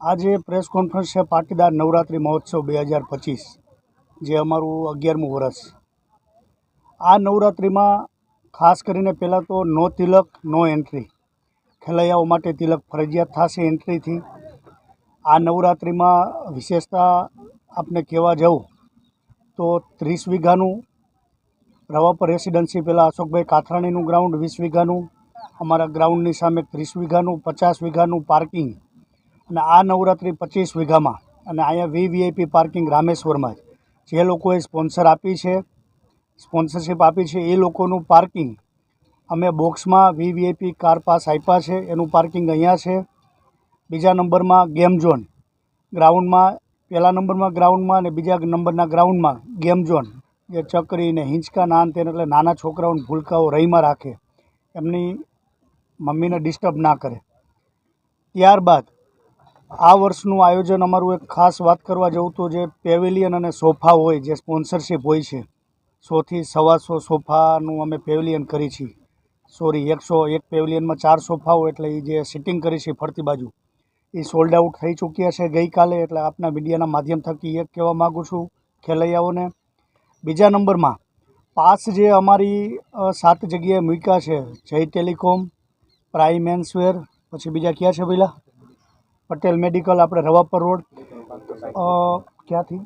આજે press conference છે પાટીદાર નવરાત્રિ મહોત્સવ 2025 જે અમારું 11મું વર્ષ। આ નવરાત્રિમાં ખાસ કરીને પહેલાં તો નો તિલક નો એન્ટ્રી, ખેલૈયાઓ માટે તિલક ફરજિયાત થશે એન્ટ્રીથી। આ નવરાત્રિમાં વિશેષતા આપને કહેવા જાઉં તો 30 વીઘાનું રવાપર રેસિડેન્સી પહેલાં અશોકભાઈ કાથરાણીનું ગ્રાઉન્ડ, 20 વીઘાનું અમારા ગ્રાઉન્ડની સામે 30 વીઘાનું, 50 વીઘાનું પાર્કિંગ, અને આ નવરાત્રિ 25 વીઘામાં, અને અહીંયા વીવીઆઈપી પાર્કિંગ રામેશ્વરમાં જે લોકોએ સ્પોન્સરશિપ આપી છે એ લોકોનું પાર્કિંગ અમે બોક્સમાં વીવીઆઈપી કાર પાસ આપ્યા છે, એનું પાર્કિંગ અહીંયા છે। બીજા નંબરમાં ગેમ ઝોન ગ્રાઉન્ડમાં, પહેલા નંબરમાં ગ્રાઉન્ડમાં અને બીજા નંબરના ગ્રાઉન્ડમાં ગેમ ઝોન, જે ચકરી ને હિંચકા નાન તેને એટલે નાના છોકરાઓને ભૂલકાઓ રહીમાં રાખે, એમની મમ્મીને ડિસ્ટર્બ ના કરે। ત્યારબાદ આ વર્ષનું આયોજન અમારું એક ખાસ વાત કરવા જવું તો જે પેવેલિયન અને સોફા હોય, જે સ્પોન્સરશિપ હોય છે, 100 થી 125 સોફાનું અમે પેવેલિયન કરી છીએ। 101 પેવેલિયનમાં 4 સોફાઓ, એટલે એ જે સિટિંગ કરી છે ફરતી બાજુ, એ સોલ્ડ આઉટ થઈ ચૂક્યા છે ગઈકાલે। એટલે આપના મીડિયાના માધ્યમ થકી એક કહેવા માગું છું ખેલૈયાઓને। બીજા નંબરમાં પાસ જે અમારી 7 જગ્યાએ મૂક્યા છે, જય ટેલિકોમ, પ્રાઇમ મેન્સવેર, પછી બીજા ક્યાં છે પેલા પટેલ મેડિકલ, આપણે રવાપર રોડ, ક્યાંથી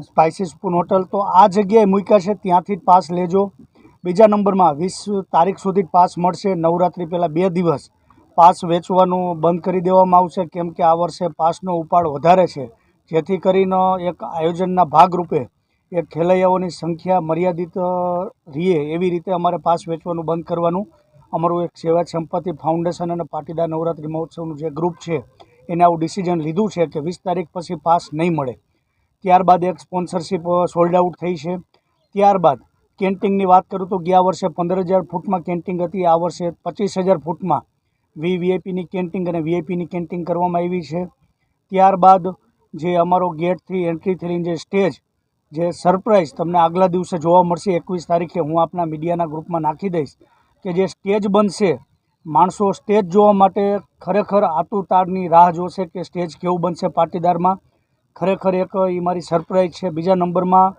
સ્પાઇસીસ સ્પૂન હોટલ, તો આ જગ્યાએ મૂક્યા છે, ત્યાંથી જ પાસ લેજો। બીજા નંબરમાં 20 તારીખ સુધી પાસ મળશે। નવરાત્રિ પહેલાં 2 દિવસ પાસ વેચવાનું બંધ કરી દેવામાં આવશે, કેમ કે આ વર્ષે પાસનો ઉપાડ વધારે છે, જેથી કરીને એક આયોજનના ભાગરૂપે એક ખેલૈયાઓની સંખ્યા મર્યાદિત રહે એવી રીતે અમારે પાસ વેચવાનું બંધ કરવાનું અમારું એક સેવા સંપત્તિ ફાઉન્ડેશન અને પાટીદાર નવરાત્રિ મહોત્સવનું જે ગ્રુપ છે એને આવું ડિસિઝન લીધું છે કે 20 તારીખ પછી પાસ નહીં મળે। ત્યારબાદ એક સ્પોન્સરશિપ સોલ્ડ આઉટ થઈ છે। ત્યારબાદ કેન્ટીનની વાત કરું તો ગયા વર્ષે 15,000 ફૂટમાં કેન્ટીન હતી, આ વર્ષે 25,000 ફૂટમાં વીવીઆઈપીની કેન્ટીન અને વીઆઈપીની કેન્ટીન કરવામાં આવી છે। ત્યારબાદ જે અમારો ગેટથી એન્ટ્રીથી લઈને જે સ્ટેજ, જે સરપ્રાઈઝ તમને આગલા દિવસે જોવા મળશે 21 તારીખે, હું આપના મીડિયાના ગ્રુપમાં નાખી દઈશ કે જે સ્ટેજ બનશે, માણસો સ્ટેજ જોવા માટે ખરેખર આતુરતાની રાહ જોશે કે સ્ટેજ કેવું બનશે પાટીદારમાં। ખરેખર એક એ મારી સરપ્રાઈઝ છે। બીજા નંબરમાં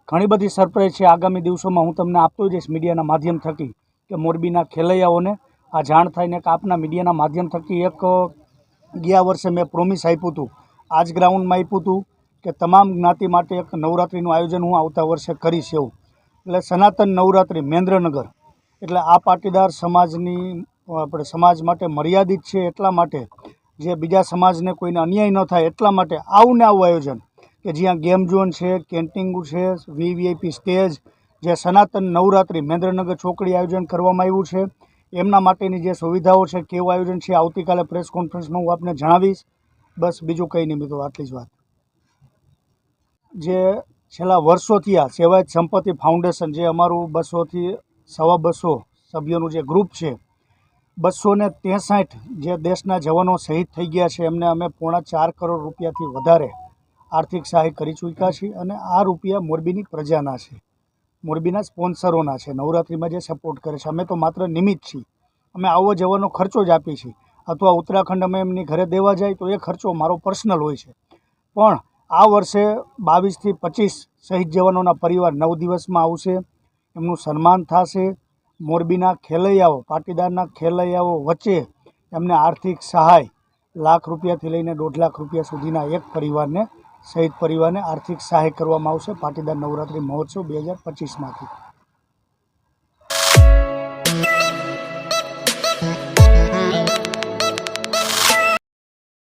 ઘણી બધી સરપ્રાઈઝ છે, આગામી દિવસોમાં હું તમને આપતો જઈશ મીડિયાના માધ્યમ થકી, કે મોરબીના ખેલૈયાઓને આ જાણ થાય ને કે આપના મીડિયાના માધ્યમ થકી એક ગયા વર્ષે મેં પ્રોમિસ આપ્યું હતું, આ જ ગ્રાઉન્ડમાં આપ્યું હતું કે તમામ જ્ઞાતિ માટે એક નવરાત્રિનું આયોજન હું આવતા વર્ષે કરીશ એવું। એટલે સનાતન નવરાત્રિ મેન્દ્રનગર એટલે આ પાટીદાર સમાજની આપણે સમાજ માટે મર્યાદિત છે, એટલા માટે જે બીજા સમાજને કોઈને અન્યાય ન થાય એટલા માટે આવું ને આવું આયોજન કે જ્યાં ગેમ ઝોન છે, કેન્ટીન છે, વીવીઆઈપી સ્ટેજ, જે સનાતન નવરાત્રિ મેન્દ્રનગર ચોકડી આયોજન કરવામાં આવ્યું છે, એમના માટેની જે સુવિધાઓ છે, કેવું આયોજન છે, આવતીકાલે પ્રેસ કોન્ફરન્સમાં હું આપને જણાવીશ। બસ બીજું કંઈ નહીં મિત્રો, આટલી જ વાત। જે છેલ્લા વર્ષોથી આ સેવાયત સંપત્તિ ફાઉન્ડેશન, જે અમારું 200 થી 225 સભ્યોનું જે ગ્રુપ છે, 263 જે દેશના જવાનો શહીદ થઈ ગયા છે, એમને અમે 4.25 કરોડ રૂપિયાથી વધારે આર્થિક સહાય કરી ચૂક્યા છીએ, અને આ રૂપિયા મોરબીની પ્રજાના છે, મોરબીના સ્પોન્સરોના છે, નવરાત્રિમાં જે સપોર્ટ કરે છે। અમે તો માત્ર નિમિત્ત છીએ, અમે આવો જવાનો ખર્ચો જ આપીએ છીએ, અથવા ઉત્તરાખંડ અમે એમની ઘરે દેવા જાય તો એ ખર્ચો મારો પર્સનલ હોય છે। પણ આ વર્ષે 22 થી 25 શહીદ જવાનોના પરિવાર 9 દિવસમાં આવશે, એમનું સન્માન થશે। મોરબીના ખેલૈયાઓ, પાટીદારના ખેલૈયાઓ વચ્ચે એમને આર્થિક સહાય લાખ રૂપિયાથી લઈને 1.5 લાખ રૂપિયા સુધીના એક પરિવારને, શહીદ પરિવારને આર્થિક સહાય કરવામાં આવશે પાટીદાર નવરાત્રિ મહોત્સવ 2025માંથી।